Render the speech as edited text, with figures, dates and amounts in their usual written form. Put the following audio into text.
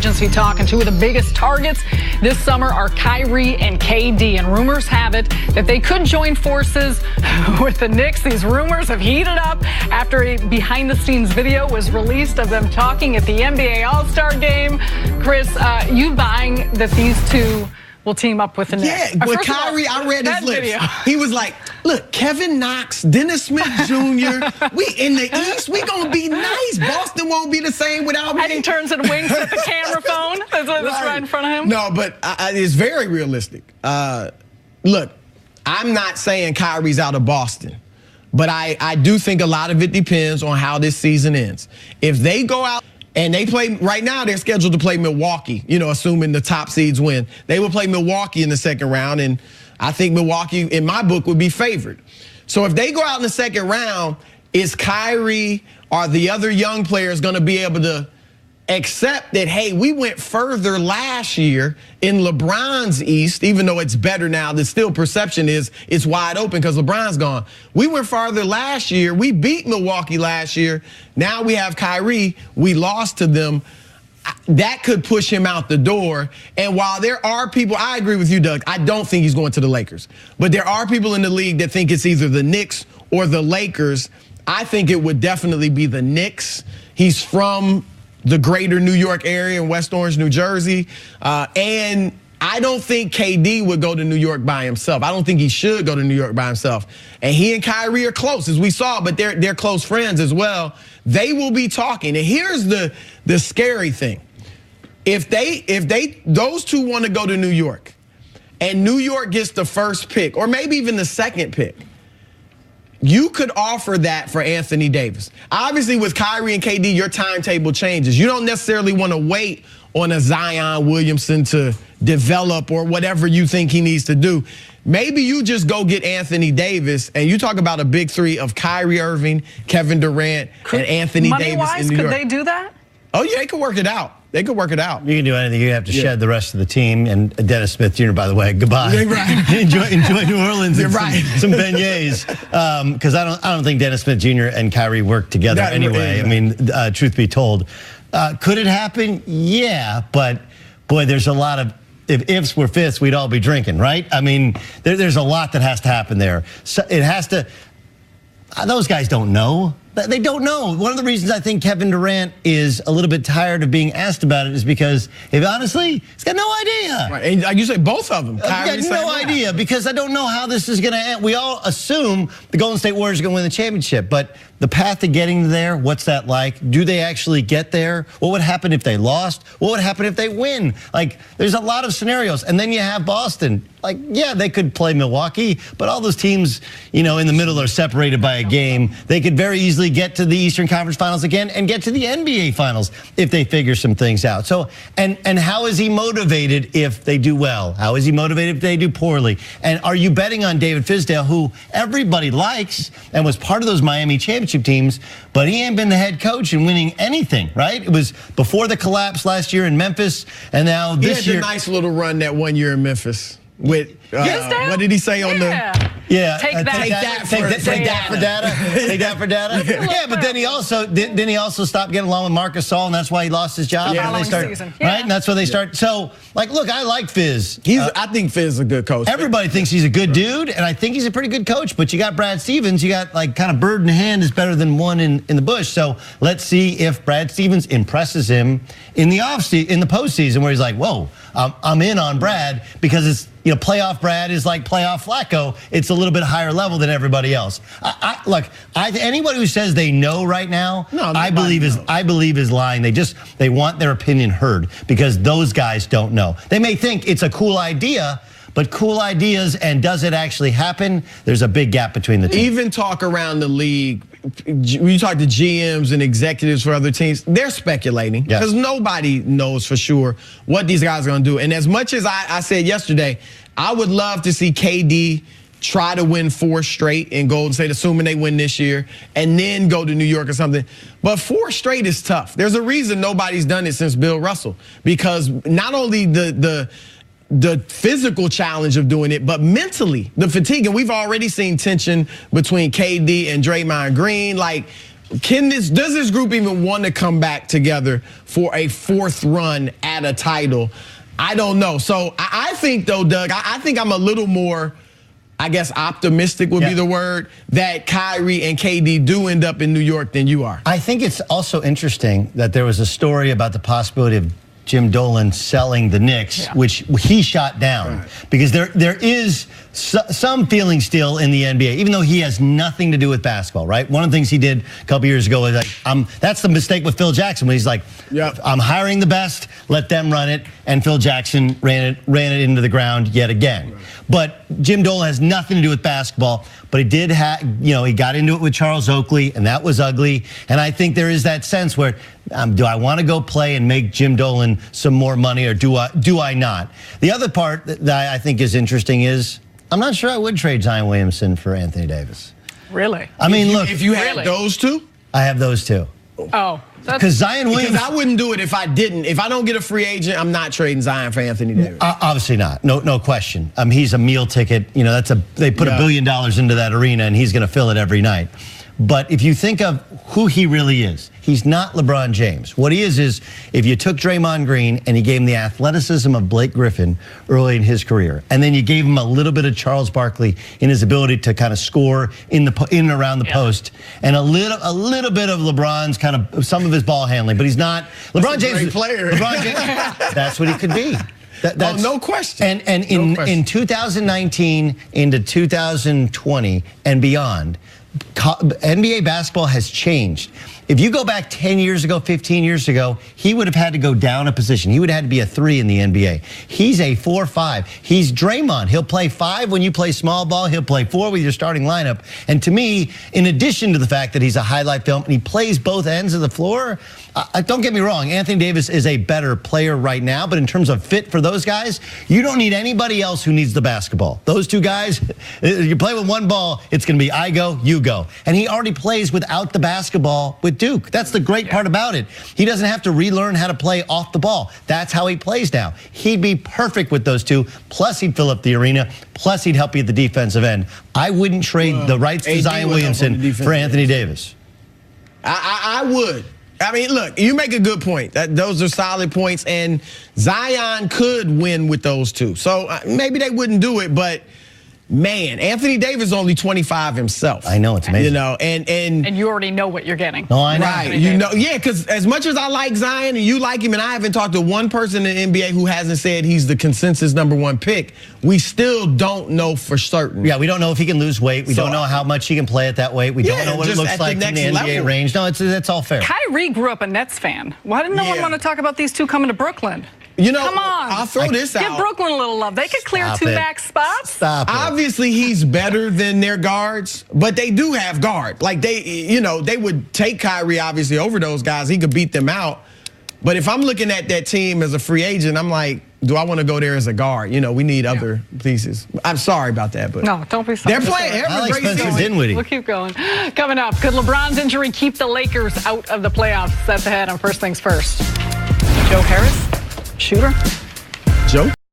agency talk, and two of the biggest targets this summer are Kyrie and KD. And rumors have it that they could join forces with the Knicks. These rumors have heated up after a behind-the-scenes video was released of them talking at the NBA All-Star Game. Chris, you buying that these two will team up with the Knicks? Yeah, with Kyrie, I read his lips. Video. He was like, look, Kevin Knox, Dennis Smith Jr., we in the East, we gonna be nice. Boston won't be the same without me. And he turns and winks at the camera phone that's right in front of him. No, but it's very realistic. Look, I'm not saying Kyrie's out of Boston, but I do think a lot of it depends on how this season ends. If they go out and they play, right now they're scheduled to play Milwaukee, assuming the top seeds win. They will play Milwaukee in the second round, and I think Milwaukee, in my book, would be favored. So if they go out in the second round, is Kyrie or the other young players going to be able to accept that, hey, we went further last year in LeBron's East, even though it's better now, the still perception is it's wide open because LeBron's gone. We went farther last year. We beat Milwaukee last year. Now we have Kyrie. We lost to them. That could push him out the door. And while there are people, I agree with you, Doug, I don't think he's going to the Lakers. But there are people in the league that think it's either the Knicks or the Lakers. I think it would definitely be the Knicks. He's from the greater New York area in West Orange, New Jersey. And I don't think KD would go to New York by himself. I don't think he should go to New York by himself. And he and Kyrie are close, as we saw, but they're close friends as well. They will be talking. And here's the scary thing. If those two want to go to New York, and New York gets the first pick, or maybe even the second pick, you could offer that for Anthony Davis. Obviously, with Kyrie and KD, your timetable changes. You don't necessarily want to wait on a Zion Williamson to develop or whatever you think he needs to do. Maybe you just go get Anthony Davis, and you talk about a big three of Kyrie Irving, Kevin Durant, and Anthony Davis in New York. Could they do that? Oh, yeah, they could work it out. They could work it out. You can do anything. You have to shed the rest of the team. And Dennis Smith Jr., by the way, goodbye. Yeah, right. enjoy New Orleans. You're and right. Some beignets. Because I don't think Dennis Smith Jr. and Kyrie work together anyway. I mean, truth be told, could it happen? Yeah, but boy, there's a lot of. If ifs were fifths, we'd all be drinking, right? I mean, there's a lot that has to happen there. So it has to. Those guys don't know. They don't know. One of the reasons I think Kevin Durant is a little bit tired of being asked about it is because, honestly, he's got no idea. Right. And like you say, both of them. I've got no idea because I don't know how this is going to end. We all assume the Golden State Warriors are going to win the championship, but the path to getting there, what's that like? Do they actually get there? What would happen if they lost? What would happen if they win? Like, there's a lot of scenarios. And then you have Boston. Like, yeah, they could play Milwaukee, but all those teams, in the middle are separated by a game. They could very easily get to the Eastern Conference Finals again and get to the NBA Finals if they figure some things out. So, and how is he motivated if they do well? How is he motivated if they do poorly? And are you betting on David Fizdale, who everybody likes and was part of those Miami championship teams, but he ain't been the head coach and winning anything, right? It was before the collapse last year in Memphis, and now this year. He had a nice little run that one year in Memphis. With what did he say on the? Yeah, take that for data. Take that for data. Yeah, but then he also stopped getting along with Marcus Gasol, and that's why he lost his job. Yeah, and right, and that's why they start. So, look, I like Fizz. I think Fizz is a good coach. Everybody thinks he's a good dude, and I think he's a pretty good coach. But you got Brad Stevens. You got kind of bird in hand is better than one in the bush. So let's see if Brad Stevens impresses him in the postseason, where he's like, whoa, I'm in on Brad because it's. Playoff Brad is like playoff Flacco. It's a little bit higher level than everybody else. Anybody who says they know right now, I believe is lying. They want their opinion heard because those guys don't know. They may think it's a cool idea, but cool ideas and does it actually happen? There's a big gap between the two. Even talk around the league. You talk to GMs and executives for other teams, they're speculating because nobody knows for sure what these guys are going to do. And as much as I said yesterday, I would love to see KD try to win 4 straight in Golden State, assuming they win this year, and then go to New York or something. But 4 straight is tough. There's a reason nobody's done it since Bill Russell, because not only the physical challenge of doing it, but mentally, the fatigue. And we've already seen tension between KD and Draymond Green. Like, does this group even want to come back together for a fourth run at a title? I don't know. So I think, though, Doug, I think I'm a little more, I guess, optimistic would be the word, that Kyrie and KD do end up in New York than you are. I think it's also interesting that there was a story about the possibility of Jim Dolan selling the Knicks, which he shot down, because there is some feeling still in the NBA, even though he has nothing to do with basketball, right? One of the things he did a couple years ago was like, that's the mistake with Phil Jackson, when he's like, I'm hiring the best, let them run it, and Phil Jackson ran it into the ground yet again. But Jim Dolan has nothing to do with basketball, but he did have, he got into it with Charles Oakley, and that was ugly. And I think there is that sense where, do I want to go play and make Jim Dolan some more money, or do I not? The other part that I think is interesting is, I'm not sure I would trade Zion Williamson for Anthony Davis. Really? I mean, look. If you had those two? I have those two. Oh. Because Zion Williamson. Because I wouldn't do it if I didn't. If I don't get a free agent, I'm not trading Zion for Anthony Davis. Obviously not. No question. He's a meal ticket. They put $1 billion into that arena, and he's going to fill it every night. But if you think of who he really is, he's not LeBron James. What he is if you took Draymond Green and you gave him the athleticism of Blake Griffin early in his career, and then you gave him a little bit of Charles Barkley in his ability to kind of score in and around the post, and a little bit of LeBron's kind of some of his ball handling, but he's not LeBron James. Great player. LeBron James, that's what he could be. That's, no question. And in 2019 into 2020 and beyond, NBA basketball has changed. If you go back 10 years ago, 15 years ago, he would have had to go down a position. He would have had to be a 3 in the NBA. He's a 4-5. He's Draymond. He'll play 5 when you play small ball. He'll play 4 with your starting lineup. And to me, in addition to the fact that he's a highlight film and he plays both ends of the floor, don't get me wrong, Anthony Davis is a better player right now, but in terms of fit for those guys, you don't need anybody else who needs the basketball. Those two guys, you play with one ball, it's going to be I go, you go. And he already plays without the basketball with Duke. That's the great part about it. He doesn't have to relearn how to play off the ball. That's how he plays now. He'd be perfect with those two, plus he'd fill up the arena, plus he'd help you at the defensive end. I wouldn't trade the rights to Zion Williamson for Anthony Davis. I would. I mean, look, you make a good point. Those are solid points, and Zion could win with those two. So maybe they wouldn't do it, but man, Anthony Davis is only 25 himself. I know, it's amazing. And you already know what you're getting. No, I know. Right, because as much as I like Zion and you like him, and I haven't talked to one person in the NBA who hasn't said he's the consensus #1 pick, we still don't know for certain. Yeah, we don't know if he can lose weight. We don't know how much he can play at that weight. We don't know what it looks like in the NBA range. No, it's all fair. Kyrie grew up a Nets fan. Why didn't no one want to talk about these two coming to Brooklyn? Come on. I'll throw this out. Give Brooklyn a little love. They could clear 2 max spots. Stop it. Obviously, he's better than their guards, but they do have guard. Like, they would take Kyrie, obviously, over those guys. He could beat them out. But if I'm looking at that team as a free agent, I'm like, do I want to go there as a guard? We need other pieces. I'm sorry about that, but no, don't be sorry. They're playing. I like Spencer Dinwiddie. We'll keep going. Coming up, could LeBron's injury keep the Lakers out of the playoffs? That's ahead on First Things First. Joe Harris, shooter.